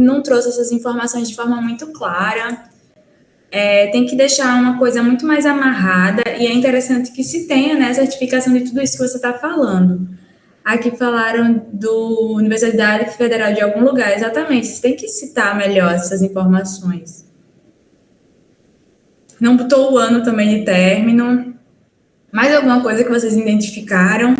não trouxe essas informações de forma muito clara. Tem que deixar uma coisa muito mais amarrada, e é interessante que se tenha, né, certificação de tudo isso que você está falando. Aqui falaram do Universidade Federal de algum lugar, exatamente, você tem que citar melhor essas informações. Não botou o ano também de término. Mais alguma coisa que vocês identificaram?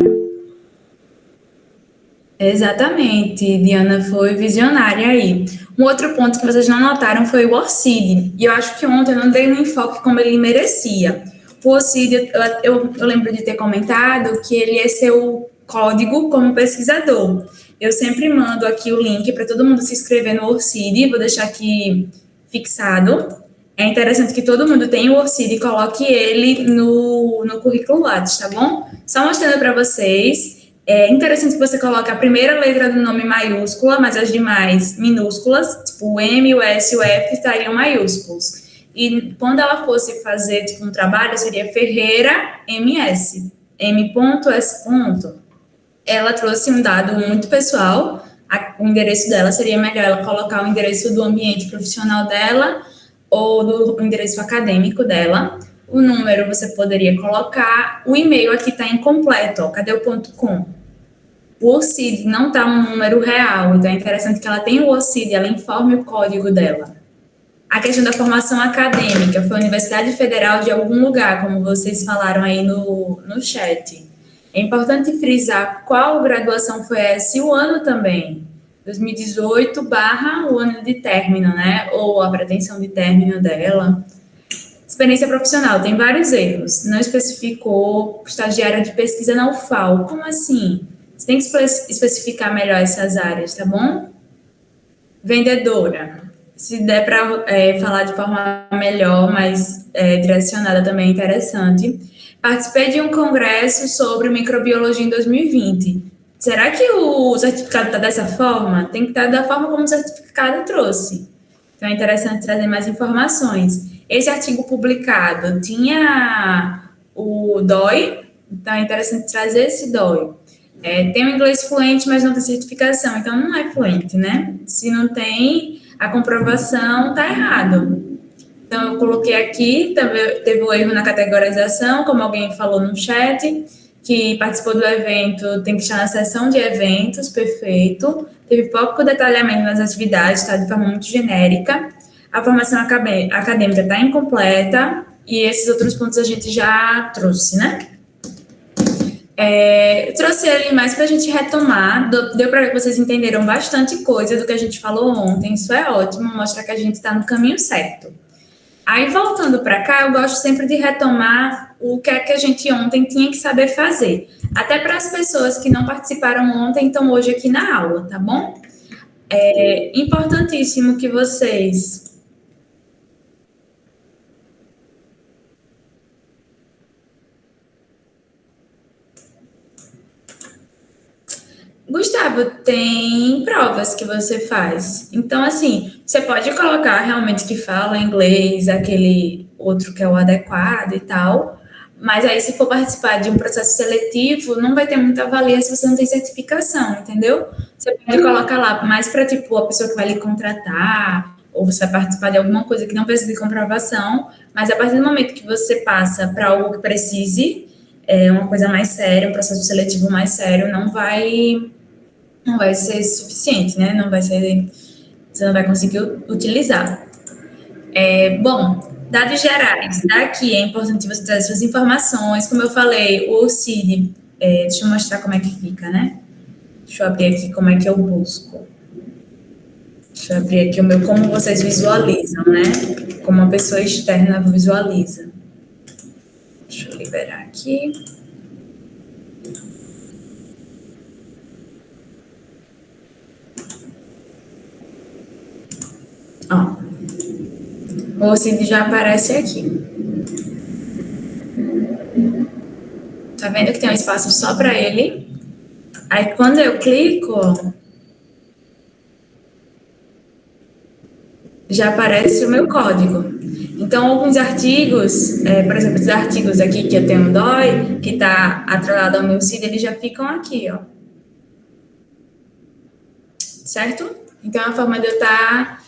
Exatamente, Diana foi visionária aí. Um outro ponto que vocês não notaram foi o ORCID, e eu acho que ontem eu não dei um enfoque como ele merecia. O ORCID, eu lembro de ter comentado que ele é seu código como pesquisador. Eu sempre mando aqui o link para todo mundo se inscrever no ORCID, vou deixar aqui fixado. É interessante que todo mundo tenha o ORCID e coloque ele no currículo Lattes, tá bom? Só mostrando para vocês. É interessante que você coloque a primeira letra do nome maiúscula, mas as demais minúsculas, tipo o M, o S e o F estariam maiúsculos. E quando ela fosse fazer tipo, um trabalho, seria Ferreira MS, M.S. Ela trouxe um dado muito pessoal, o endereço dela seria melhor ela colocar o endereço do ambiente profissional dela ou do endereço acadêmico dela. O número você poderia colocar, o e-mail aqui está incompleto, ó, cadê o .com? O ORCID não está um número real, então é interessante que ela tenha o ORCID, ela informe o código dela. A questão da formação acadêmica, foi a Universidade Federal de algum lugar, como vocês falaram aí no chat. É importante frisar qual graduação foi essa e o ano também. 2018 / o ano de término, né? Ou a pretensão de término dela. Experiência profissional, tem vários erros. Não especificou estagiária de pesquisa na UFAL. Como assim? Você tem que especificar melhor essas áreas, tá bom? Vendedora. Se der para falar de forma melhor, mais direcionada também é interessante. Participei de um congresso sobre microbiologia em 2020. Será que o certificado está dessa forma? Tem que estar da forma como o certificado trouxe. Então é interessante trazer mais informações. Esse artigo publicado tinha o DOI, então é interessante trazer esse DOI. Tem o inglês fluente, mas não tem certificação, então não é fluente, né? Se não tem a comprovação, tá errado. Então eu coloquei aqui, teve um erro na categorização, como alguém falou no chat, que participou do evento, tem que estar na seção de eventos, perfeito. Teve pouco detalhamento nas atividades, está de forma muito genérica. A formação acadêmica está incompleta, e esses outros pontos a gente já trouxe, né? Eu trouxe ele mais para a gente retomar, deu para ver que vocês entenderam bastante coisa do que a gente falou ontem, isso é ótimo, mostra que a gente está no caminho certo. Aí, voltando para cá, eu gosto sempre de retomar o que é que a gente ontem tinha que saber fazer, até para as pessoas que não participaram ontem, estão hoje aqui na aula, tá bom? É importantíssimo que vocês... Gustavo, tem provas que você faz. Então, assim, você pode colocar realmente que fala inglês, aquele outro que é o adequado e tal, mas aí se for participar de um processo seletivo, não vai ter muita valia se você não tem certificação, entendeu? Você pode colocar lá mais para, tipo, a pessoa que vai lhe contratar, ou você vai participar de alguma coisa que não precisa de comprovação, mas a partir do momento que você passa para algo que precise, uma coisa mais séria, um processo seletivo mais sério, não vai ser suficiente, né? Você não vai conseguir utilizar. Bom, dados gerais. Daqui é importante você trazer suas informações. Como eu falei, o ORCID, deixa eu mostrar como é que fica, né? Deixa eu abrir aqui como é que eu busco. Deixa eu abrir aqui o meu, como vocês visualizam, né? Como uma pessoa externa visualiza. Deixa eu liberar aqui. Ó, o ORCID já aparece aqui. Tá vendo que tem um espaço só para ele? Aí, quando eu clico, ó, já aparece o meu código. Então, alguns artigos, por exemplo, esses artigos aqui que eu tenho um DOI, que está atrelado ao meu CID, eles já ficam aqui, ó. Certo? Então, é uma forma de eu estar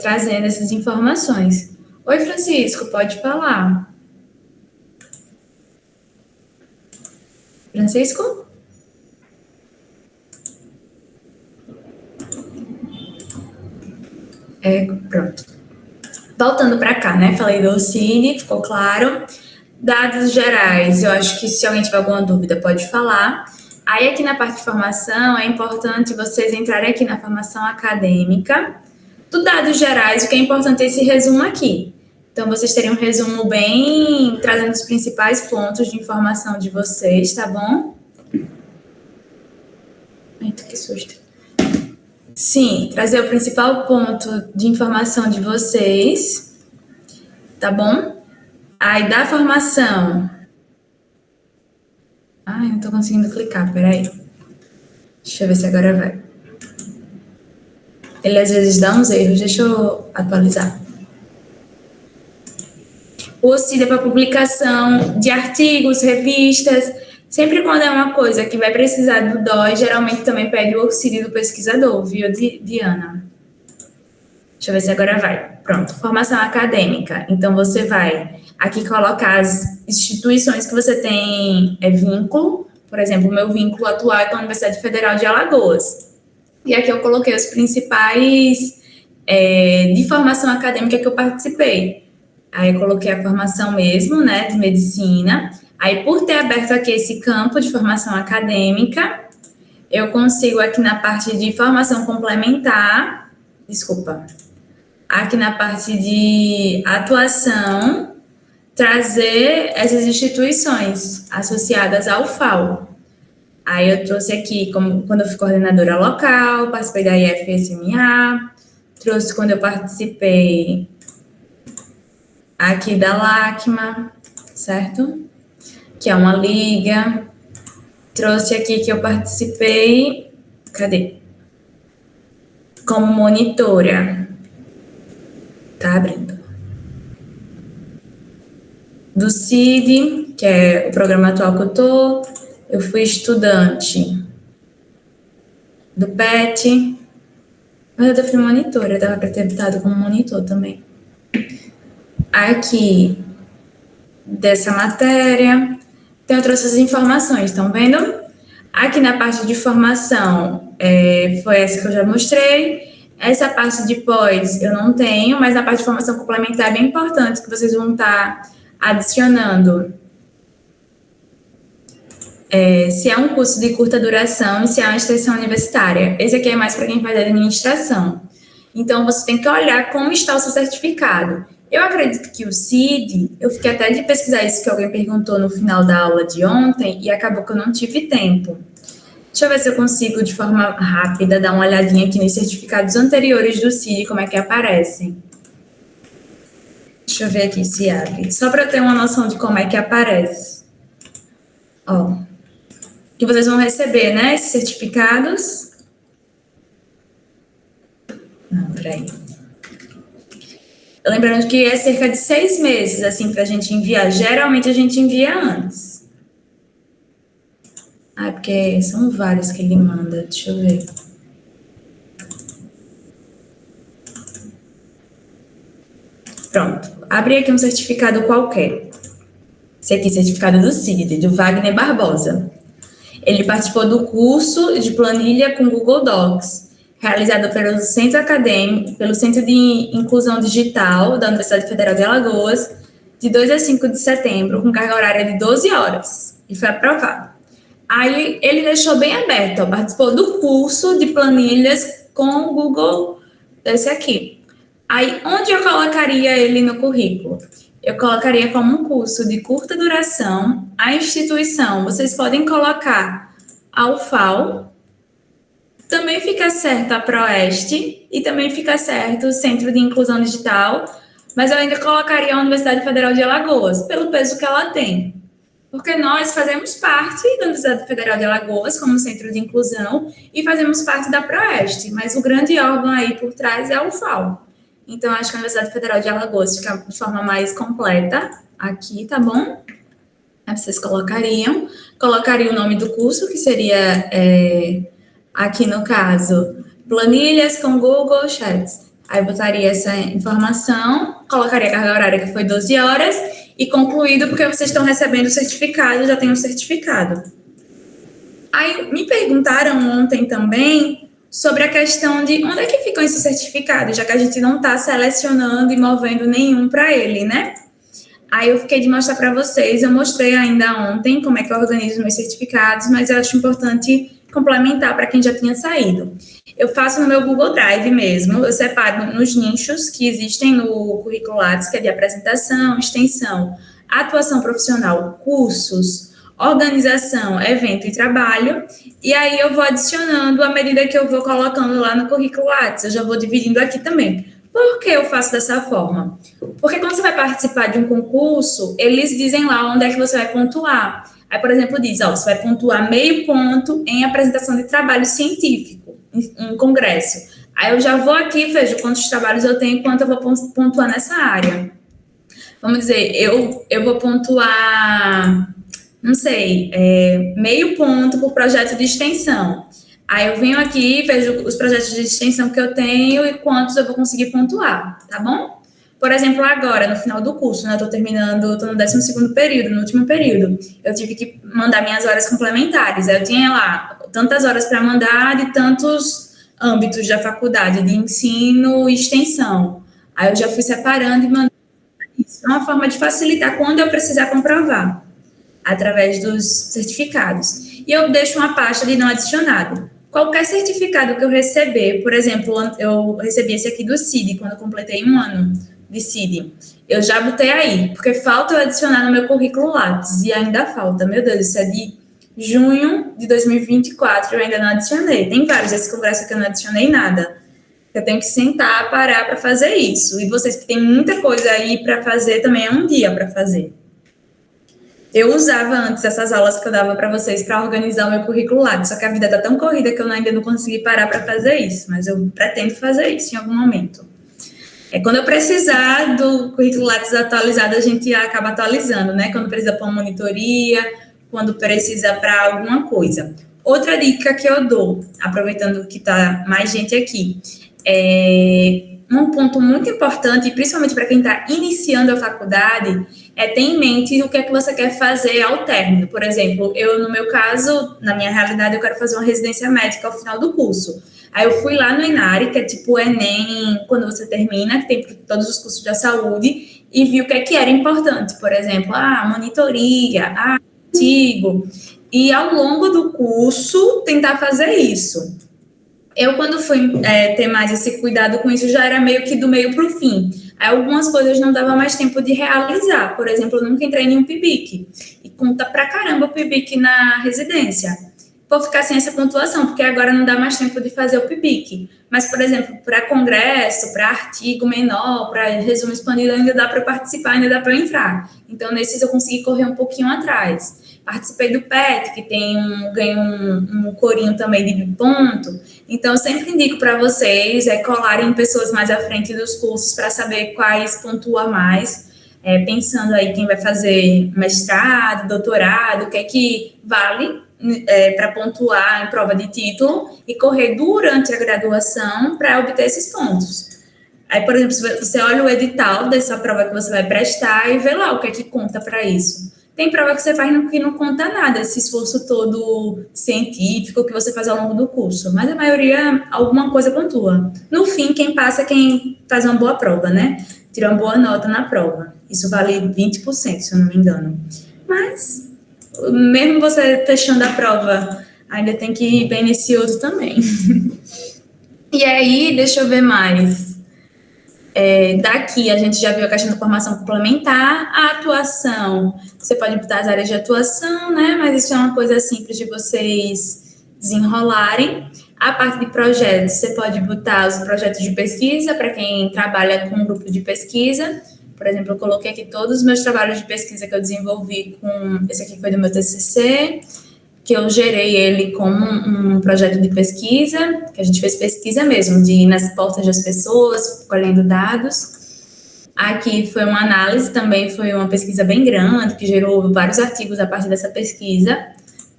trazendo essas informações. Oi, Francisco, pode falar. Francisco? Pronto. Voltando para cá, né? Falei do Cine, ficou claro. Dados gerais, eu acho que se alguém tiver alguma dúvida, pode falar. Aí, aqui na parte de formação, é importante vocês entrarem aqui na formação acadêmica. Do dados gerais, o que é importante é esse resumo aqui. Então, vocês terem um resumo bem, trazendo os principais pontos de informação de vocês, tá bom? Eita, que susto. Sim, trazer o principal ponto de informação de vocês, tá bom? Aí, da formação. Ai, não tô conseguindo clicar, peraí. Deixa eu ver se agora vai. Ele às vezes dá uns erros, deixa eu atualizar. O auxílio para publicação de artigos, revistas. Sempre quando é uma coisa que vai precisar do DOI, geralmente também pede o auxílio do pesquisador, viu, Diana? Deixa eu ver se agora vai. Pronto, formação acadêmica. Então, você vai aqui colocar as instituições que você tem vínculo. Por exemplo, o meu vínculo atual é com a Universidade Federal de Alagoas. E aqui eu coloquei os principais de formação acadêmica que eu participei. Aí eu coloquei a formação mesmo, né, de medicina. Aí, por ter aberto aqui esse campo de formação acadêmica, eu consigo aqui na parte de formação complementar, aqui na parte de atuação, trazer essas instituições associadas ao FAO. Aí eu trouxe aqui, quando eu fui coordenadora local, participei da IFSMA, trouxe quando eu participei aqui da LACMA, certo? Que é uma liga. Trouxe aqui que eu participei, como monitora. Tá abrindo. Do CID, que é o programa atual que eu fui estudante. Do PET, mas eu fui monitora, dava para ter optado como monitor também. Aqui, dessa matéria, então eu trouxe as informações, estão vendo? Aqui na parte de formação, foi essa que eu já mostrei. Essa parte de pós eu não tenho, mas na parte de formação complementar é bem importante que vocês vão estar adicionando. Se é um curso de curta duração e se é uma extensão universitária. Esse aqui é mais para quem faz administração. Então, você tem que olhar como está o seu certificado. Eu acredito que o CID, eu fiquei até de pesquisar isso que alguém perguntou no final da aula de ontem e acabou que eu não tive tempo. Deixa eu ver se eu consigo, de forma rápida, dar uma olhadinha aqui nos certificados anteriores do CID, como é que aparecem. Deixa eu ver aqui se abre. Só para eu ter uma noção de como é que aparece. Ó, que vocês vão receber, né, esses certificados. Não, peraí. Lembrando que é cerca de 6 meses, assim, para a gente enviar. Geralmente, a gente envia antes. Porque são vários que ele manda. Deixa eu ver. Pronto. Abri aqui um certificado qualquer. Esse aqui, certificado do CID, do Wagner Barbosa. Ele participou do curso de planilha com Google Docs, realizado pelo Centro Acadêmico, pelo Centro de Inclusão Digital da Universidade Federal de Alagoas, de 2 a 5 de setembro, com carga horária de 12 horas, e foi aprovado. Aí ele deixou bem aberto, ó, participou do curso de planilhas com o Google, esse aqui. Aí, onde eu colocaria ele no currículo? Eu colocaria como um curso de curta duração. A instituição, vocês podem colocar a UFAL, também fica certo a Proeste e também fica certo o Centro de Inclusão Digital, mas eu ainda colocaria a Universidade Federal de Alagoas, pelo peso que ela tem. Porque nós fazemos parte da Universidade Federal de Alagoas como Centro de Inclusão e fazemos parte da Proeste, mas o grande órgão aí por trás é a UFAL. Então, acho que a Universidade Federal de Alagoas fica de forma mais completa aqui, tá bom? Aí vocês colocariam o nome do curso, que seria, aqui no caso, planilhas com Google Sheets. Aí eu botaria essa informação, colocaria a carga horária que foi 12 horas e concluído porque vocês estão recebendo o certificado, já tem um certificado. Aí me perguntaram ontem também sobre a questão de onde é que ficam esses certificados, já que a gente não está selecionando e movendo nenhum para ele, né? Aí eu fiquei de mostrar para vocês, eu mostrei ainda ontem como é que eu organizo meus certificados, mas eu acho importante complementar para quem já tinha saído. Eu faço no meu Google Drive mesmo, eu separo nos nichos que existem no currículo Lattes, que é de apresentação, extensão, atuação profissional, cursos, organização, evento e trabalho, e aí eu vou adicionando à medida que eu vou colocando lá no currículo Lattes, eu já vou dividindo aqui também. Por que eu faço dessa forma? Porque quando você vai participar de um concurso, eles dizem lá onde é que você vai pontuar. Aí, por exemplo, diz, ó, você vai pontuar meio ponto em apresentação de trabalho científico, em congresso. Aí eu já vou aqui e vejo quantos trabalhos eu tenho e quanto eu vou pontuar nessa área. Vamos dizer, eu vou pontuar, não sei, meio ponto por projeto de extensão. Aí eu venho aqui, vejo os projetos de extensão que eu tenho e quantos eu vou conseguir pontuar, tá bom? Por exemplo, agora, no final do curso, né, eu estou terminando, estou no 12º período, no último período, eu tive que mandar minhas horas complementares. Aí eu tinha lá tantas horas para mandar de tantos âmbitos da faculdade, de ensino e extensão. Aí eu já fui separando e mandando isso. É uma forma de facilitar quando eu precisar comprovar, através dos certificados. E eu deixo uma pasta de não adicionado. Qualquer certificado que eu receber, por exemplo, eu recebi esse aqui do CID, quando eu completei 1 ano de CID, eu já botei aí, porque falta eu adicionar no meu currículo Lattes, e ainda falta, meu Deus, isso é de junho de 2024, eu ainda não adicionei. Tem vários desse congresso que eu não adicionei nada. Eu tenho que sentar, parar para fazer isso. E vocês que têm muita coisa aí para fazer, também é um dia para fazer. Eu usava antes essas aulas que eu dava para vocês para organizar o meu currículo Lattes, só que a vida está tão corrida que eu ainda não consegui parar para fazer isso, mas eu pretendo fazer isso em algum momento. Quando eu precisar do currículo Lattes atualizado, a gente acaba atualizando, né? Quando precisa para uma monitoria, quando precisa para alguma coisa. Outra dica que eu dou, aproveitando que está mais gente aqui, um ponto muito importante, principalmente para quem está iniciando a faculdade, é ter em mente o que é que você quer fazer ao término. Por exemplo, eu, no meu caso, na minha realidade, eu quero fazer uma residência médica ao final do curso. Aí eu fui lá no Inari, que é tipo o Enem, quando você termina, que tem todos os cursos da saúde, e vi o que era importante. Por exemplo, monitoria, artigo. E ao longo do curso, tentar fazer isso. Eu, quando fui ter mais esse cuidado com isso, já era meio que do meio para o fim. Aí, algumas coisas não dava mais tempo de realizar. Por exemplo, eu nunca entrei em um PIBIC. E conta pra caramba o PIBIC na residência. Vou ficar sem essa pontuação, porque agora não dá mais tempo de fazer o PIBIC. Mas, por exemplo, para congresso, para artigo menor, para resumo expandido, ainda dá para participar, ainda dá para entrar. Então, nesses eu consegui correr um pouquinho atrás. Participei do PET, que ganhei um corinho também de ponto. Então, eu sempre indico para vocês colarem pessoas mais à frente dos cursos para saber quais pontua mais. Pensando aí quem vai fazer mestrado, doutorado, o que é que vale para pontuar em prova de título e correr durante a graduação para obter esses pontos. Aí, por exemplo, você olha o edital dessa prova que você vai prestar e vê lá o que é que conta para isso. Tem prova que você faz que não conta nada, esse esforço todo científico que você faz ao longo do curso, mas a maioria, alguma coisa pontua. No fim, quem passa é quem faz uma boa prova, né? Tira uma boa nota na prova. Isso vale 20%, se eu não me engano. Mas, mesmo você fechando a prova, ainda tem que ir bem nesse outro também. E aí, deixa eu ver mais. Daqui a gente já viu a questão da formação complementar, a atuação, você pode botar as áreas de atuação, né? Mas isso é uma coisa simples de vocês desenrolarem. A parte de projetos, você pode botar os projetos de pesquisa para quem trabalha com um grupo de pesquisa. Por exemplo, eu coloquei aqui todos os meus trabalhos de pesquisa que eu desenvolvi esse aqui foi do meu TCC, que eu gerei ele como um projeto de pesquisa, que a gente fez pesquisa mesmo, de ir nas portas das pessoas, colhendo dados. Aqui foi uma análise, também foi uma pesquisa bem grande, que gerou vários artigos a partir dessa pesquisa,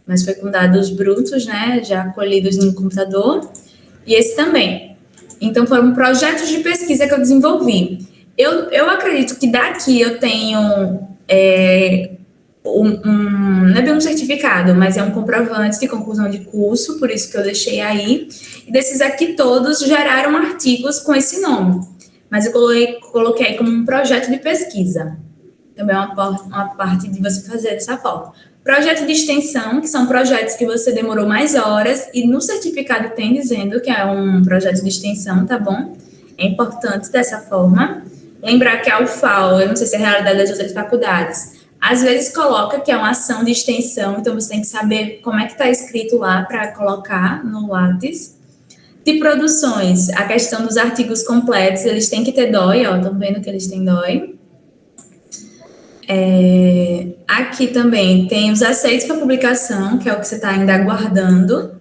mas foi com dados brutos, né, já colhidos no computador. e esse também. Então, foram projetos de pesquisa que eu desenvolvi. Eu acredito que daqui eu tenho não é bem um certificado, mas é um comprovante de conclusão de curso, por isso que eu deixei aí. E desses aqui todos geraram artigos com esse nome, mas eu coloquei como um projeto de pesquisa. Também é uma parte de você fazer dessa forma. Projeto de extensão, que são projetos que você demorou mais horas, e no certificado tem dizendo que é um projeto de extensão, tá bom? É importante dessa forma. Lembrar que a UFAL, eu não sei se é a realidade das outras faculdades, às vezes coloca que é uma ação de extensão, então você tem que saber como é que está escrito lá para colocar no Lattes. De produções, a questão dos artigos completos, eles têm que ter DOI, ó, estão vendo que eles têm DOI. Aqui também tem os aceitos para publicação, que é o que você está ainda aguardando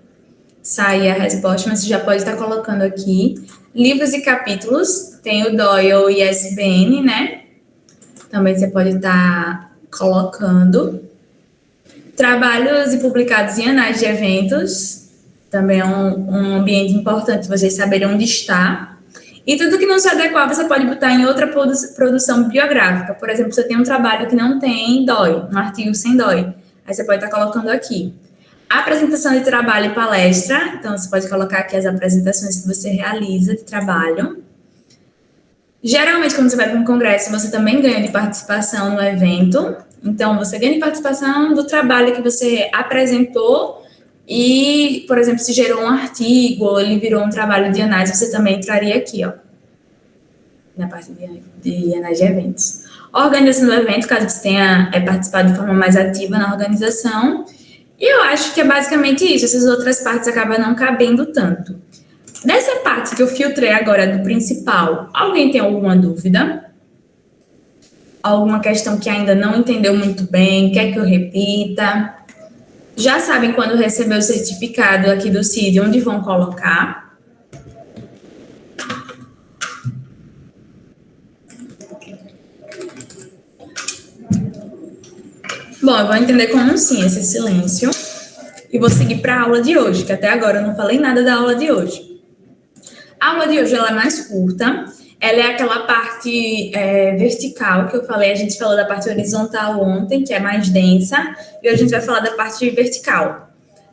sair a resposta, mas você já pode estar colocando aqui. Livros e capítulos, tem o DOI ou ISBN, né? Também você pode estar colocando. Trabalhos e publicados em anais de eventos, também é um ambiente importante vocês saberem onde está. E tudo que não se adequar, você pode botar em outra produção bibliográfica. Por exemplo, você tem um trabalho que não tem DOI, um artigo sem DOI. Aí você pode estar colocando aqui. Apresentação de trabalho e palestra. Então, você pode colocar aqui as apresentações que você realiza de trabalho. Geralmente, quando você vai para um congresso, você também ganha de participação no evento. Então, você ganha de participação do trabalho que você apresentou e, por exemplo, se gerou um artigo ou ele virou um trabalho de análise, você também entraria aqui, ó, na parte de análise de eventos. Organização do evento, caso você tenha participado de forma mais ativa na organização. E eu acho que é basicamente isso. Essas outras partes acabam não cabendo tanto. Nessa parte que eu filtrei agora do principal, alguém tem alguma dúvida? Alguma questão que ainda não entendeu muito bem? Quer que eu repita? Já sabem quando receber o certificado aqui do CID, onde vão colocar? Bom, eu vou entender como sim esse silêncio e vou seguir para a aula de hoje, que até agora eu não falei nada da aula de hoje. A aula de hoje ela é mais curta, ela é aquela parte vertical que eu falei, a gente falou da parte horizontal ontem, que é mais densa, e hoje a gente vai falar da parte vertical.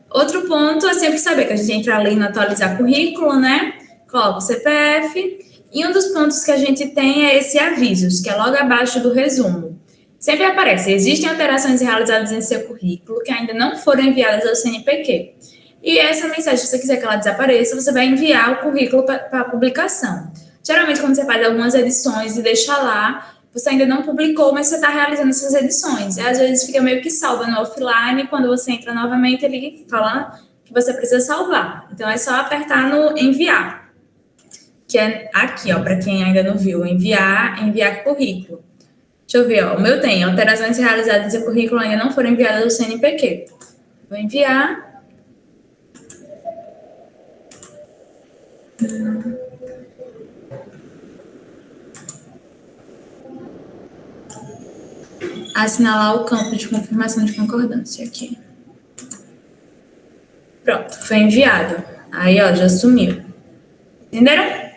Outro ponto é sempre saber que a gente entra ali no atualizar currículo, né? Coloca o CPF, e um dos pontos que a gente tem é esse avisos, que é logo abaixo do resumo. Sempre aparece, existem alterações realizadas em seu currículo que ainda não foram enviadas ao CNPq. E essa mensagem, se você quiser que ela desapareça, você vai enviar o currículo para publicação. Geralmente, quando você faz algumas edições e deixa lá, você ainda não publicou, mas você está realizando essas edições. E às vezes fica meio que salva no offline, e quando você entra novamente, ele fala que você precisa salvar. Então, é só apertar no enviar, que é aqui, ó, para quem ainda não viu, enviar currículo. Deixa eu ver, ó, o meu tem alterações realizadas em seu currículo ainda não foram enviadas ao CNPq. Vou enviar. Assinalar o campo de confirmação de concordância aqui. Pronto, foi enviado. Aí, ó, já sumiu. Entenderam?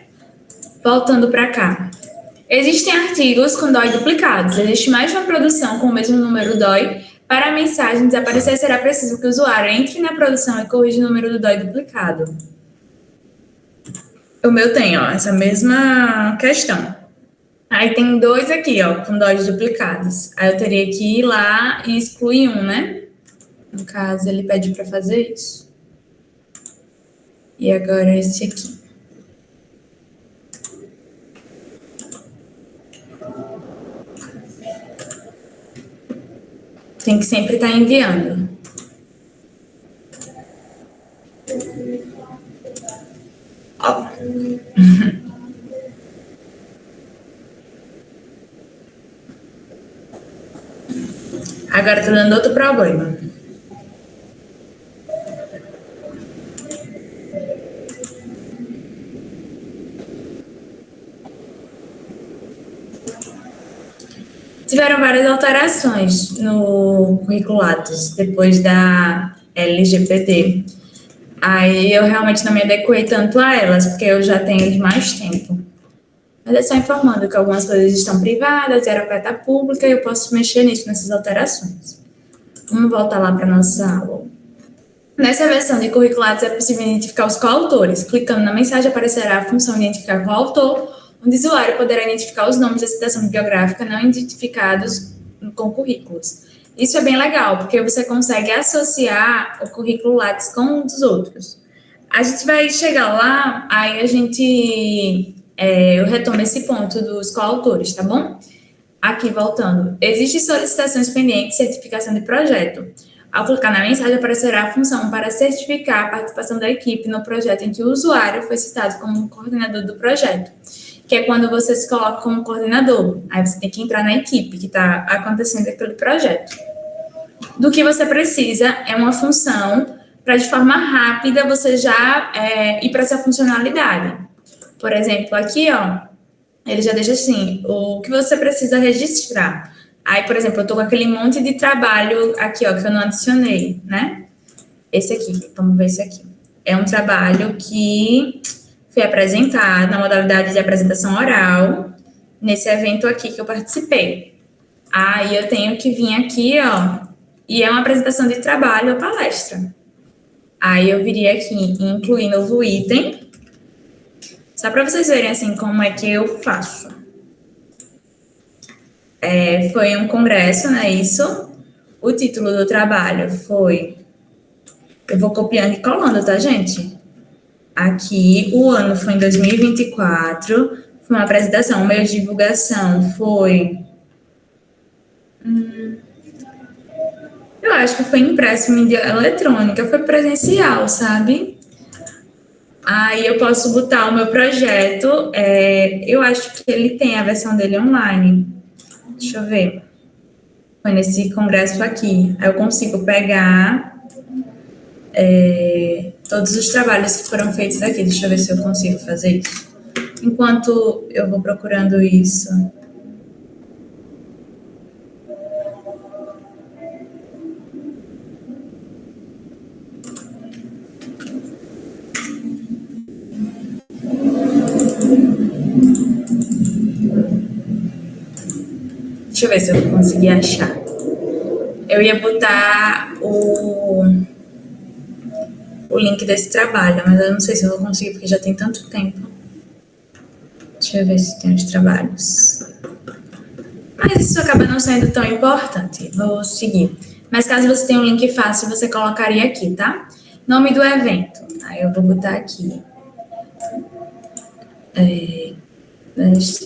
Voltando para cá. Existem artigos com DOI duplicados. Existe mais de uma produção com o mesmo número DOI. Para a mensagem desaparecer, será preciso que o usuário entre na produção e corrija o número do DOI duplicado. O meu tem, ó, essa mesma questão. Aí tem dois aqui, ó, com DOIs duplicados. Aí eu teria que ir lá e excluir um, né? No caso, ele pede para fazer isso. E agora esse aqui. Tem que sempre estar enviando. Ó. Agora tá dando outro problema. Tiveram várias alterações no currículo Lattes depois da LGPD. Aí eu realmente não me adequei tanto a elas, porque eu já tenho de mais tempo. Mas é só informando que algumas coisas estão privadas, era para estar pública, e eu posso mexer nisso, nessas alterações. Vamos voltar lá para a nossa aula. Nessa versão de curriculares é possível identificar os coautores. Clicando na mensagem aparecerá a função identificar coautor, onde o usuário poderá identificar os nomes da citação bibliográfica não identificados com currículos. Isso é bem legal, porque você consegue associar o currículo Lattes com um dos outros. A gente vai chegar lá, aí eu retomo esse ponto dos coautores, tá bom? Aqui, voltando. Existem solicitações pendentes de certificação de projeto. Ao clicar na mensagem, aparecerá a função para certificar a participação da equipe no projeto em que o usuário foi citado como coordenador do projeto, que é quando você se coloca como coordenador. Aí você tem que entrar na equipe que está acontecendo aquele projeto. Do que você precisa é uma função para, de forma rápida, você já ir para essa funcionalidade. Por exemplo, aqui, ó, ele já deixa assim, o que você precisa registrar. Aí, por exemplo, eu estou com aquele monte de trabalho aqui, ó, que eu não adicionei, né? Esse aqui, vamos ver esse aqui. É um trabalho que foi apresentado na modalidade de apresentação oral, nesse evento aqui que eu participei. Aí eu tenho que vir aqui, ó, e é uma apresentação de trabalho, a palestra. Aí eu viria aqui e incluir novo item, só para vocês verem, assim, como é que eu faço. Foi um congresso, né, isso. O título do trabalho foi... Eu vou copiando e colando, tá, gente? Aqui, o ano foi em 2024, foi uma apresentação, o meio de divulgação foi... Eu acho que foi impresso em mídia eletrônica, foi presencial, sabe? Aí eu posso botar o meu projeto, eu acho que ele tem a versão dele online. Deixa eu ver. Foi nesse congresso aqui. Aí eu consigo pegar todos os trabalhos que foram feitos aqui. Deixa eu ver se eu consigo fazer isso. Enquanto eu vou procurando isso. Deixa eu ver se eu vou conseguir achar. Eu ia botar o link desse trabalho, mas eu não sei se eu vou conseguir, porque já tem tanto tempo. Deixa eu ver se tem os trabalhos. Mas isso acaba não sendo tão importante. Vou seguir. Mas caso você tenha um link fácil, você colocaria aqui, tá? Nome do evento. Aí eu vou botar aqui.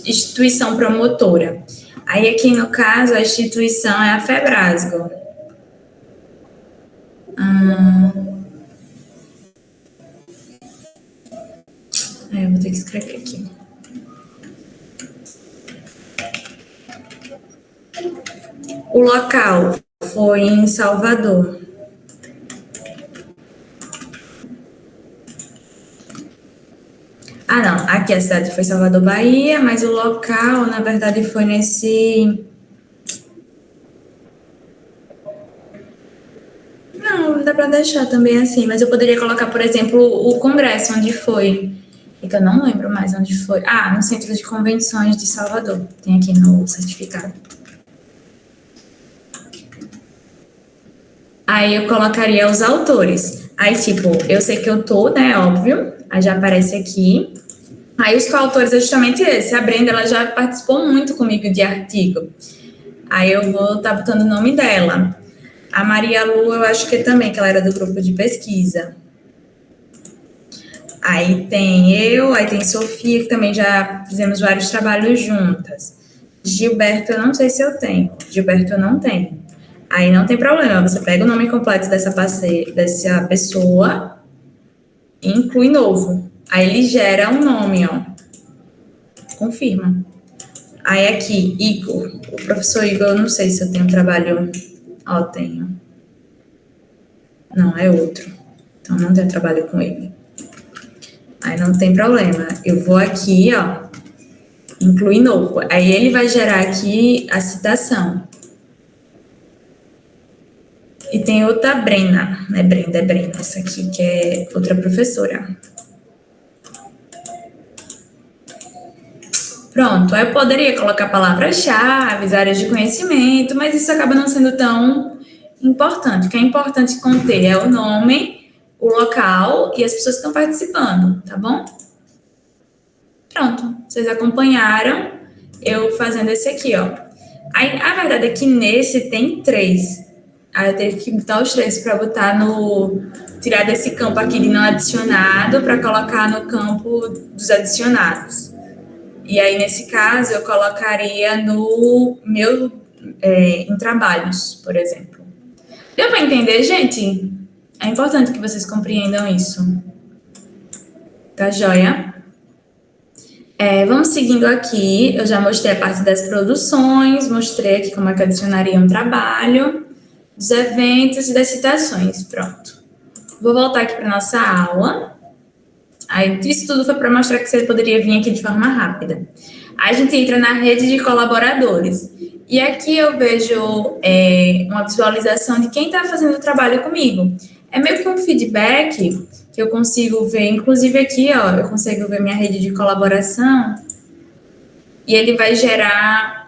Instituição promotora. Aí aqui, no caso, a instituição é a Febrasgo. Eu vou ter que escrever aqui. O local foi em Salvador. Ah, não. Aqui a cidade foi Salvador, Bahia, mas o local, na verdade, foi nesse... Não, dá para deixar também assim, mas eu poderia colocar, por exemplo, o congresso onde foi. É que eu não lembro mais onde foi. Ah, no Centro de Convenções de Salvador. Tem aqui no certificado. Aí eu colocaria os autores. Aí, tipo, eu sei que eu tô, né, óbvio. Aí já aparece aqui. Aí os coautores é justamente esse. A Brenda, ela já participou muito comigo de artigo. Aí eu vou estar botando o nome dela. A Maria Lu, eu acho que também, que ela era do grupo de pesquisa. Aí tem eu, aí tem Sofia, que também já fizemos vários trabalhos juntas. Gilberto, eu não sei se eu tenho. Gilberto, eu não tenho. Aí não tem problema, você pega o nome completo dessa pessoa e inclui novo. Aí ele gera um nome, ó. Confirma. Aí aqui, Igor. O professor Igor, eu não sei se eu tenho trabalho... Ó, tenho. Não, é outro. Então não tenho trabalho com ele. Aí não tem problema. Eu vou aqui, ó. Incluir novo. Aí ele vai gerar aqui a citação. E tem outra Brena, né? Brenda, é Brena, essa aqui, que é outra professora. Pronto, aí eu poderia colocar palavras-chave, áreas de conhecimento, mas isso acaba não sendo tão importante. O que é importante conter é o nome, o local e as pessoas que estão participando, tá bom? Pronto, vocês acompanharam eu fazendo esse aqui, ó. Aí, a verdade é que nesse tem 3. Aí eu teria que botar os 3 para botar no... Tirar desse campo aqui de não adicionado para colocar no campo dos adicionados. E aí, nesse caso, eu colocaria no meu... em trabalhos, por exemplo. Deu para entender, gente? É importante que vocês compreendam isso. Tá joia? Vamos seguindo aqui. Eu já mostrei a parte das produções, mostrei aqui como é que eu adicionaria um trabalho, dos eventos e das citações. Pronto. Vou voltar aqui para nossa aula. Aí, isso tudo foi para mostrar que você poderia vir aqui de forma rápida. Aí a gente entra na rede de colaboradores. E aqui eu vejo uma visualização de quem está fazendo o trabalho comigo. É meio que um feedback que eu consigo ver, inclusive aqui, ó, eu consigo ver minha rede de colaboração e ele vai gerar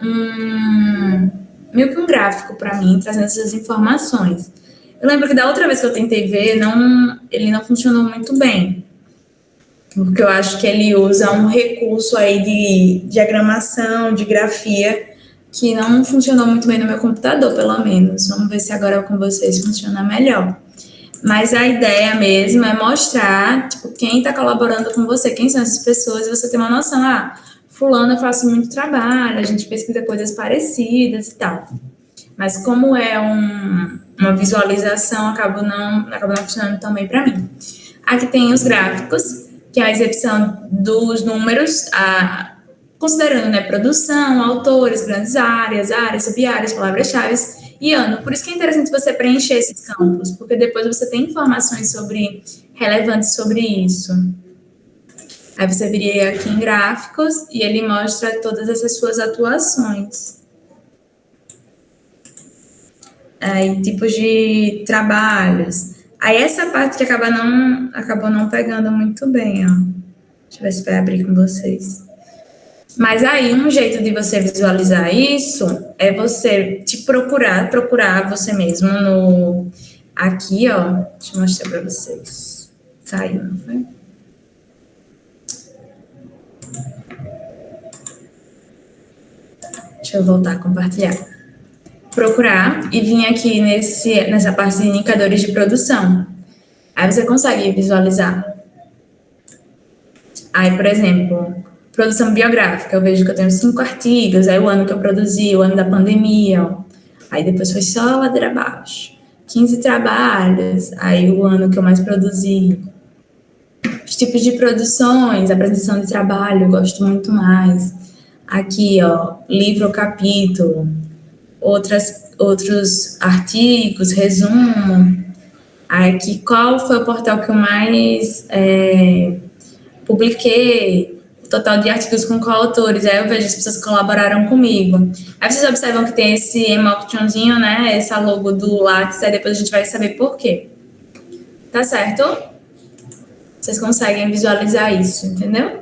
meio que um gráfico para mim, trazendo essas informações. Eu lembro que da outra vez que eu tentei ver, ele não funcionou muito bem, porque eu acho que ele usa um recurso aí de diagramação, de grafia, que não funcionou muito bem no meu computador, pelo menos. Vamos ver se agora com vocês funciona melhor. Mas a ideia mesmo é mostrar, tipo, quem está colaborando com você, quem são essas pessoas, e você ter uma noção, fulano eu faço muito trabalho, a gente pesquisa coisas parecidas e tal. Mas como é uma visualização, acaba não funcionando tão bem para mim. Aqui tem os gráficos, que é a exibição dos números, considerando, né, produção, autores, grandes áreas, sub-áreas, palavras-chave e ano. Por isso que é interessante você preencher esses campos, porque depois você tem informações relevantes sobre isso. Aí você viria aqui em gráficos e ele mostra todas essas suas atuações. Aí, tipos de trabalhos. Aí essa parte que acabou não pegando muito bem, ó. Deixa eu ver se vai abrir com vocês. Mas aí, um jeito de você visualizar isso é você procurar você mesmo aqui, ó. Deixa eu mostrar para vocês. Saiu, não foi? Deixa eu voltar a compartilhar. Procurar e vir aqui nessa parte de indicadores de produção. Aí você consegue visualizar. Aí, por exemplo, produção biográfica, eu vejo que eu tenho 5 artigos, aí o ano que eu produzi, o ano da pandemia, ó. Aí depois foi só ladeira abaixo. 15 trabalhos, aí o ano que eu mais produzi. Os tipos de produções, apresentação de trabalho, eu gosto muito mais. Aqui, ó, livro ou capítulo, outros artigos, resumo. Aí aqui, qual foi o portal que eu mais publiquei, o total de artigos com coautores, aí eu vejo as pessoas que colaboraram comigo. Aí vocês observam que tem esse emotionzinho, né, essa logo do Lattes, aí depois a gente vai saber por quê. Tá certo? Vocês conseguem visualizar isso, entendeu?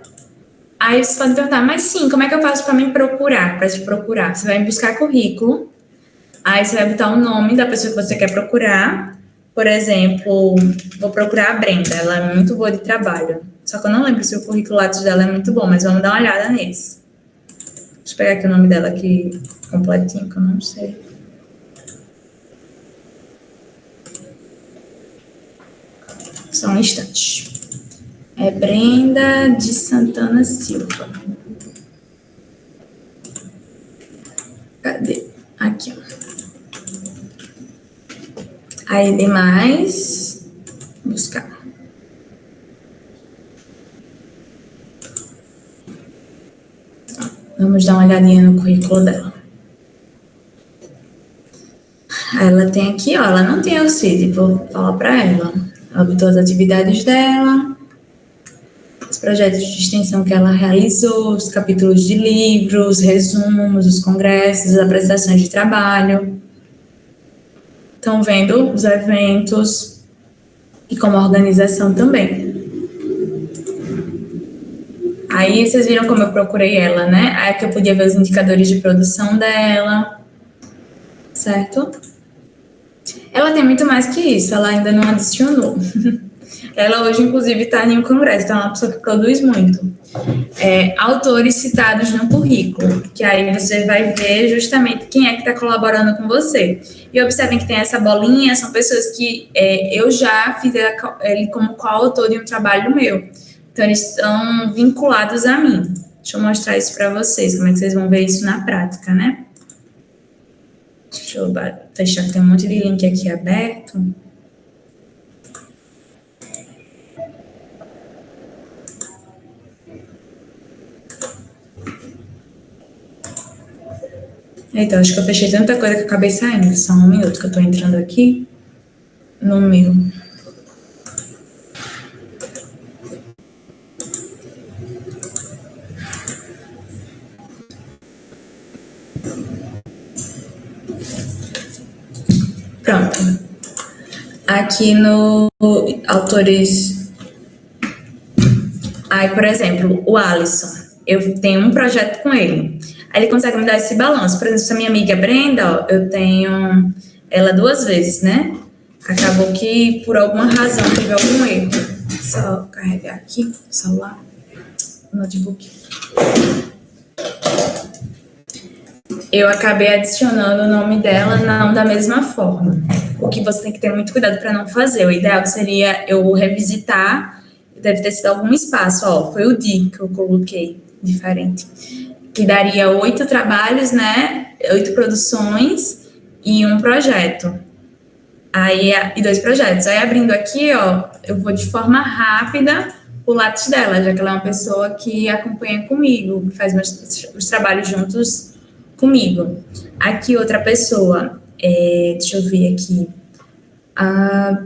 Aí vocês podem perguntar, mas sim, como é que eu faço para me procurar, para te procurar? Você vai buscar currículo, aí você vai botar o nome da pessoa que você quer procurar. Por exemplo, vou procurar a Brenda, ela é muito boa de trabalho. Só que eu não lembro se o currículo Lattes dela é muito bom, mas vamos dar uma olhada nesse. Deixa eu pegar aqui o nome dela aqui completinho, que eu não sei. Só um instante. É Brenda de Santana Silva. Cadê? Aqui, ó. Aí, demais. Buscar. Vamos dar uma olhadinha no currículo dela. Ela tem aqui, ó, ela não tem auxílio, vou falar para ela. Ela botou as atividades dela, os projetos de extensão que ela realizou, os capítulos de livros, resumos, os congressos, as apresentações de trabalho. estão vendo os eventos e como organização também. Aí vocês viram como eu procurei ela, né? Aí que eu podia ver os indicadores de produção dela, certo? Ela tem muito mais que isso, ela ainda não adicionou. Ela hoje, inclusive, está em um congresso, então é uma pessoa que produz muito. Autores citados no currículo, que aí você vai ver justamente quem é que está colaborando com você. E observem que tem essa bolinha, são pessoas que eu já fiz ele como coautor de um trabalho meu. Então, eles estão vinculados a mim. Deixa eu mostrar isso para vocês, como é que vocês vão ver isso na prática, né? Deixa eu fechar, tem um monte de link aqui aberto. Então, acho que eu fechei tanta coisa que eu acabei saindo. Só um minuto que eu tô entrando aqui no meu. Pronto. Aqui no autores... Aí, por exemplo, o Alisson. Eu tenho um projeto com ele. Aí ele consegue me dar esse balanço. Por exemplo, se a minha amiga Brenda, ó, eu tenho ela 2 vezes, né? Acabou que, por alguma razão, teve algum erro. Só carregar aqui o celular, o notebook. Eu acabei adicionando o nome dela não da mesma forma. O que você tem que ter muito cuidado para não fazer. O ideal seria eu revisitar. Deve ter sido algum espaço, ó. Foi o D que eu coloquei diferente. Que daria 8 trabalhos, né? 8 produções e um projeto. Aí, e 2 projetos. Aí, abrindo aqui, ó, eu vou de forma rápida o lápis dela, já que ela é uma pessoa que acompanha comigo, que faz os trabalhos juntos comigo. Aqui, outra pessoa, deixa eu ver aqui, a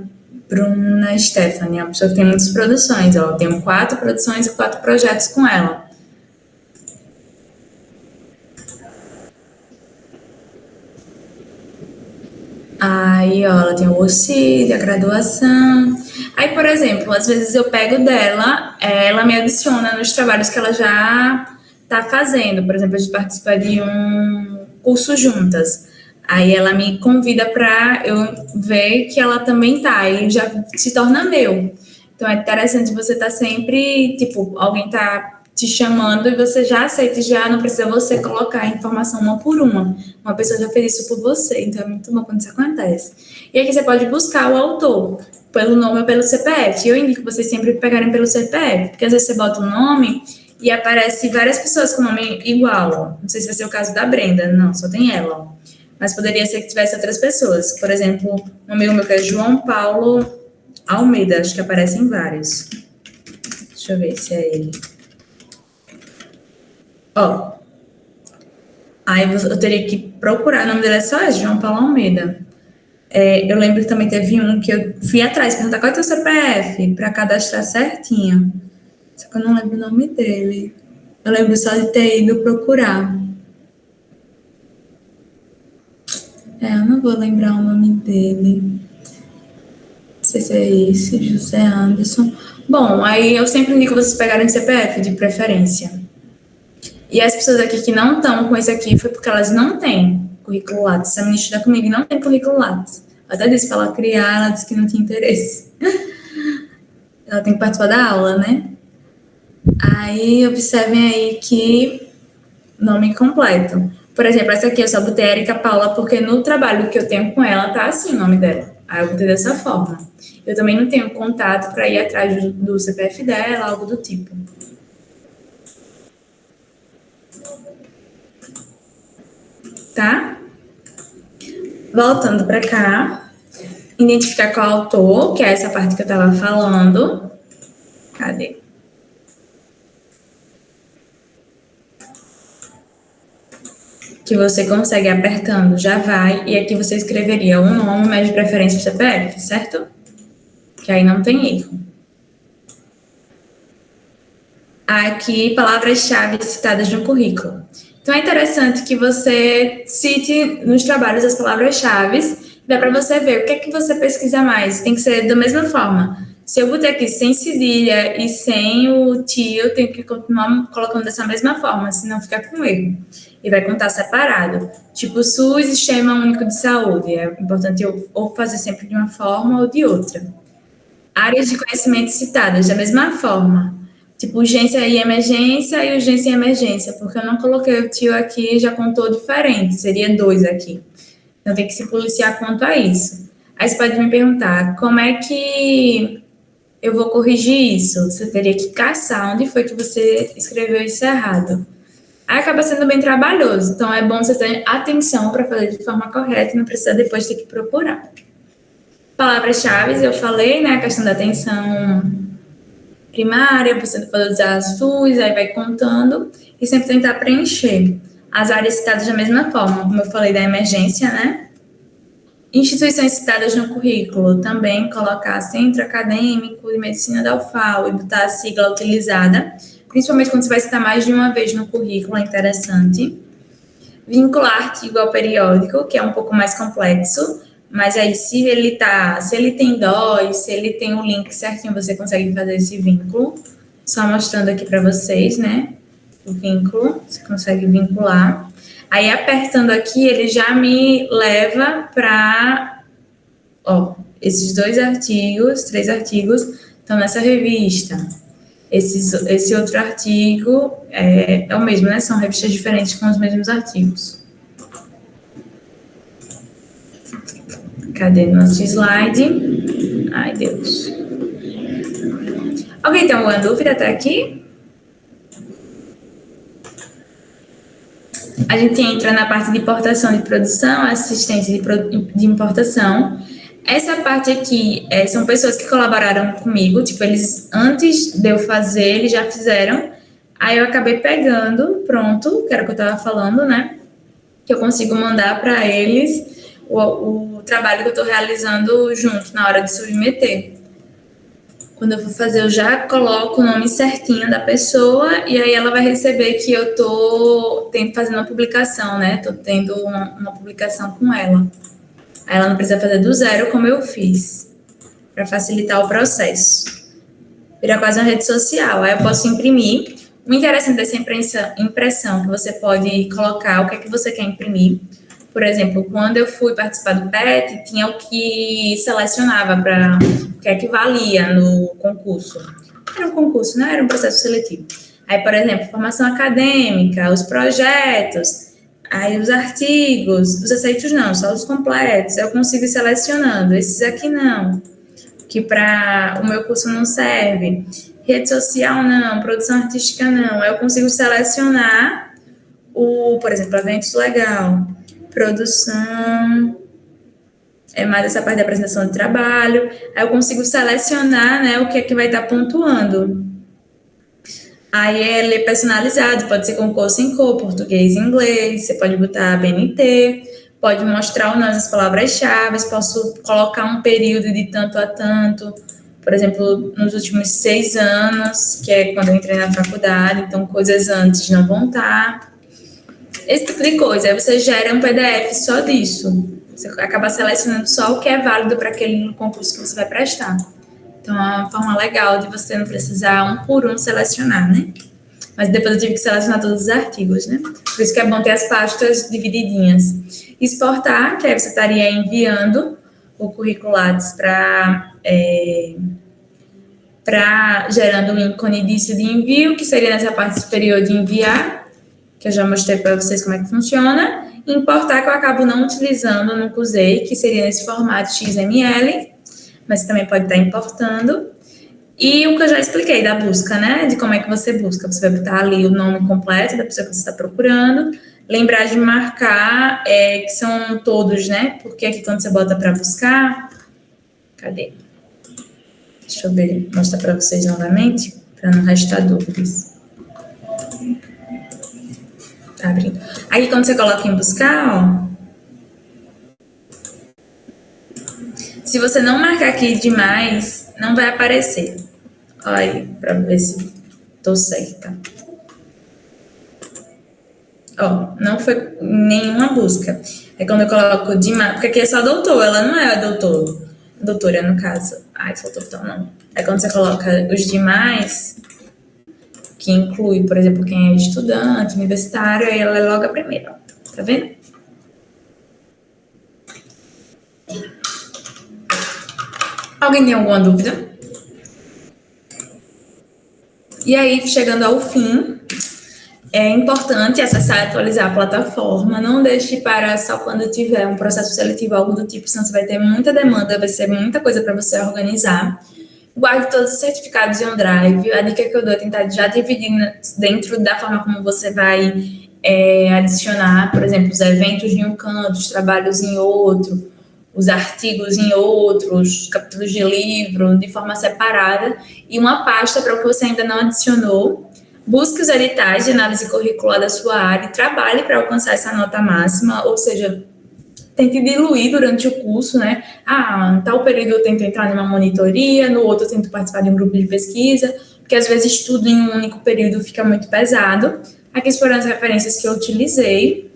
Bruna Stephanie, é uma pessoa que tem muitas produções, ó, eu tenho 4 produções e 4 projetos com ela. Aí, ó, ela tem o OCID, a graduação. Aí, por exemplo, às vezes eu pego dela, ela me adiciona nos trabalhos que ela já está fazendo. Por exemplo, a gente participa de um curso juntas. Aí ela me convida para eu ver que ela também tá. Aí já se torna meu. Então é interessante você estar sempre, tipo, alguém tá te chamando e você já aceita, já não precisa você colocar a informação uma por uma. Uma pessoa já fez isso por você, então é muito bom quando isso acontece. E aqui você pode buscar o autor pelo nome ou pelo CPF. Eu indico vocês sempre pegarem pelo CPF, porque às vezes você bota o nome e aparece várias pessoas com nome igual, ó. Não sei se vai ser o caso da Brenda, não, só tem ela, ó. Mas poderia ser que tivesse outras pessoas. Por exemplo, um amigo meu que é João Paulo Almeida, acho que aparecem vários. Deixa eu ver se é ele. Ó, aí eu teria que procurar, o nome dele é só esse, João Paulo Almeida. Eu lembro que também teve um que eu fui atrás, perguntar qual é o teu CPF, para cadastrar certinho. Só que eu não lembro o nome dele. Eu lembro só de ter ido procurar. Eu não vou lembrar o nome dele. Não sei se é esse, José Anderson. Bom, aí eu sempre indico vocês pegarem CPF, de preferência. E as pessoas aqui que não estão com esse aqui foi porque elas não têm currículo Lattes. Essa menina estuda comigo e não tem currículo Lattes. Eu até disse para ela criar, ela disse que não tinha interesse. Ela tem que participar da aula, né? Aí, observem aí que nome completo. Por exemplo, essa aqui eu só botei Erika Paula porque no trabalho que eu tenho com ela tá assim o nome dela. Aí eu botei dessa forma. Eu também não tenho contato para ir atrás do CPF dela, algo do tipo. Tá? Voltando para cá, identificar qual autor, que é essa parte que eu estava falando. Cadê? Que você consegue apertando, já vai, e aqui você escreveria um nome, mas de preferência CPF, certo? Que aí não tem erro. Aqui, palavras-chave citadas no currículo. Então, é interessante que você cite nos trabalhos as palavras-chave Dá para você ver o que é que você pesquisa mais. Tem que ser da mesma forma. Se eu botei aqui sem cedilha e sem o tio, eu tenho que continuar colocando dessa mesma forma, senão fica com erro. E vai contar separado. Tipo, SUS e Sistema Único de Saúde. É importante eu ou fazer sempre de uma forma ou de outra. Áreas de conhecimento citadas, da mesma forma. Tipo, urgência e emergência e urgência e emergência, porque eu não coloquei o tio aqui e já contou diferente, seria dois aqui. Então tem que se policiar quanto a isso. Aí você pode me perguntar, como é que eu vou corrigir isso? Você teria que caçar onde foi que você escreveu isso errado. Aí acaba sendo bem trabalhoso, então é bom você ter atenção para fazer de forma correta e não precisar depois ter que procurar. Palavras-chave, eu falei, né? A questão da atenção primária, você pode usar as SUS, aí vai contando e sempre tentar preencher. As áreas citadas da mesma forma, como eu falei da emergência, né? Instituições citadas no currículo, também colocar Centro Acadêmico de Medicina da UFAL e botar a sigla utilizada, principalmente quando você vai citar mais de uma vez no currículo, é interessante. Vincular artigo ao periódico, que é um pouco mais complexo, mas aí se ele tem DOI, se ele tem o link certinho, você consegue fazer esse vínculo. Só mostrando aqui para vocês, né? O vínculo, você consegue vincular. Aí apertando aqui, ele já me leva para, ó, esses três artigos estão nessa revista. Esse outro artigo é o mesmo, né? São revistas diferentes com os mesmos artigos. Cadê nosso slide? Ai, Deus. Alguém tem alguma dúvida até aqui? A gente entra na parte de importação de produção, assistência de importação. Essa parte aqui são pessoas que colaboraram comigo, tipo, eles, antes de eu fazer, eles já fizeram. Aí eu acabei pegando, pronto, que era o que eu estava falando, né? Que eu consigo mandar para eles o trabalho que eu estou realizando junto, na hora de submeter. Quando eu vou fazer, eu já coloco o nome certinho da pessoa e aí ela vai receber que eu estou fazendo uma publicação, né? Estou tendo uma publicação com ela. Aí ela não precisa fazer do zero como eu fiz, para facilitar o processo. Vira quase uma rede social. Aí eu posso imprimir. O interessante dessa impressão que você pode colocar o que é que você quer imprimir. Por exemplo, quando eu fui participar do PET, tinha o que selecionava para o que é que valia no concurso. Era um concurso, né? Era um processo seletivo. Aí, por exemplo, formação acadêmica, os projetos, aí os artigos, os aceitos não, só os completos. Eu consigo ir selecionando. Esses aqui não, que para o meu curso não serve. Rede social não, produção artística não. Eu consigo selecionar por exemplo, eventos legal, produção, mais essa parte da apresentação de trabalho. Aí eu consigo selecionar, né, o que é que vai estar pontuando. Aí é ler personalizado, pode ser com cor sem cor, português e inglês, você pode botar BNT, pode mostrar ou não as palavras-chave, posso colocar um período de tanto a tanto, por exemplo, nos últimos 6 anos, que é quando eu entrei na faculdade, então coisas antes não vão estar. Esse tipo de coisa, aí você gera um PDF só disso. Você acaba selecionando só o que é válido para aquele concurso que você vai prestar. Então, é uma forma legal de você não precisar um por um selecionar, né? Mas depois eu tive que selecionar todos os artigos, né? Por isso que é bom ter as pastas divididinhas. Exportar, que aí você estaria enviando o currículo Lattes para gerando um ícone disso de envio, que seria nessa parte superior de enviar, que eu já mostrei para vocês como é que funciona. Importar, que eu acabo não utilizando, nunca usei, que seria nesse formato XML, mas você também pode estar importando. E o que eu já expliquei da busca, né? De como é que você busca. Você vai botar ali o nome completo da pessoa que você está procurando. Lembrar de marcar, que são todos, né? Porque aqui quando você bota para buscar... Cadê? Deixa eu ver, mostrar para vocês novamente, para não restar dúvidas. Tá abrindo. Aí quando você coloca em buscar, ó... Se você não marcar aqui demais, não vai aparecer. Olha aí, para ver se tô certa. Ó, não foi nenhuma busca. Aí É quando eu coloco demais, porque aqui é só doutor, ela não é a doutora no caso. Ai, faltou botão, não. É quando você coloca os demais, que inclui, por exemplo, quem é estudante, universitário, aí ela é logo a primeira. Tá vendo? Alguém tem alguma dúvida? E aí, chegando ao fim, é importante acessar e atualizar a plataforma. Não deixe para só quando tiver um processo seletivo, algo do tipo, senão você vai ter muita demanda, vai ser muita coisa para você organizar. Guarde todos os certificados em um drive. A dica que eu dou é tentar já dividir dentro da forma como você vai adicionar, por exemplo, os eventos em um canto, os trabalhos em outro, os artigos em outros, capítulos de livro, de forma separada, e uma pasta para o que você ainda não adicionou. Busque os editais de análise curricular da sua área e trabalhe para alcançar essa nota máxima, ou seja, tente diluir durante o curso, né? Ah, em tal período eu tento entrar numa monitoria, no outro eu tento participar de um grupo de pesquisa, porque às vezes tudo em um único período fica muito pesado. Aqui foram as referências que eu utilizei.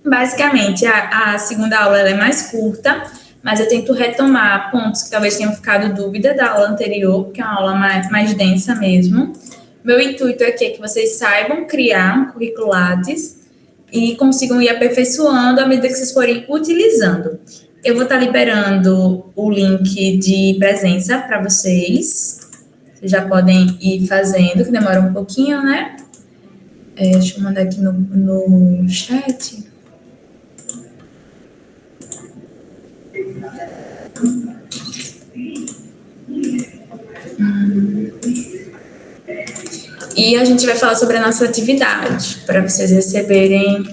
Basicamente, a segunda aula ela é mais curta, mas eu tento retomar pontos que talvez tenham ficado dúvida da aula anterior, que é uma aula mais densa mesmo. Meu intuito aqui é que vocês saibam criar um currículo Lattes e consigam ir aperfeiçoando à medida que vocês forem utilizando. Eu vou estar liberando o link de presença para vocês. Vocês já podem ir fazendo, que demora um pouquinho, né? Deixa eu mandar aqui no chat. E a gente vai falar sobre a nossa atividade, para vocês receberem.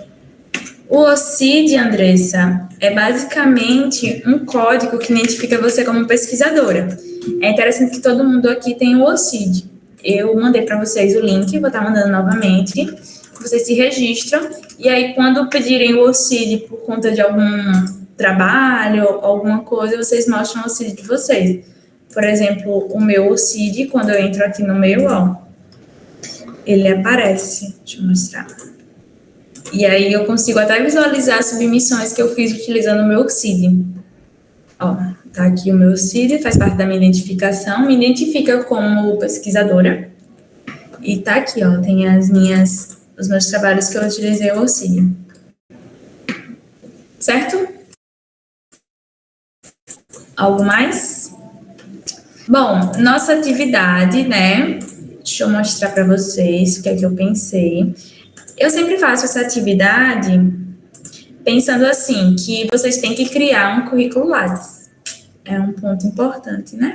O OCID, Andressa, é basicamente um código que identifica você como pesquisadora. É interessante que todo mundo aqui tem o OCID. Eu mandei para vocês o link, vou estar mandando novamente. Vocês se registram, e aí quando pedirem o OCID por conta de algum trabalho, alguma coisa, vocês mostram o OCID de vocês. Por exemplo, o meu OCID, quando eu entro aqui no meu, ó, ele aparece. Deixa eu mostrar. E aí eu consigo até visualizar as submissões que eu fiz utilizando o meu OCID. Ó, tá aqui o meu OCID, faz parte da minha identificação, me identifica como pesquisadora. E tá aqui, ó, tem os meus trabalhos que eu utilizei o OCID. Certo? Algo mais? Bom, nossa atividade, né? Deixa eu mostrar para vocês o que é que eu pensei. Eu sempre faço essa atividade pensando assim, que vocês têm que criar um currículo Lattes. É um ponto importante, né?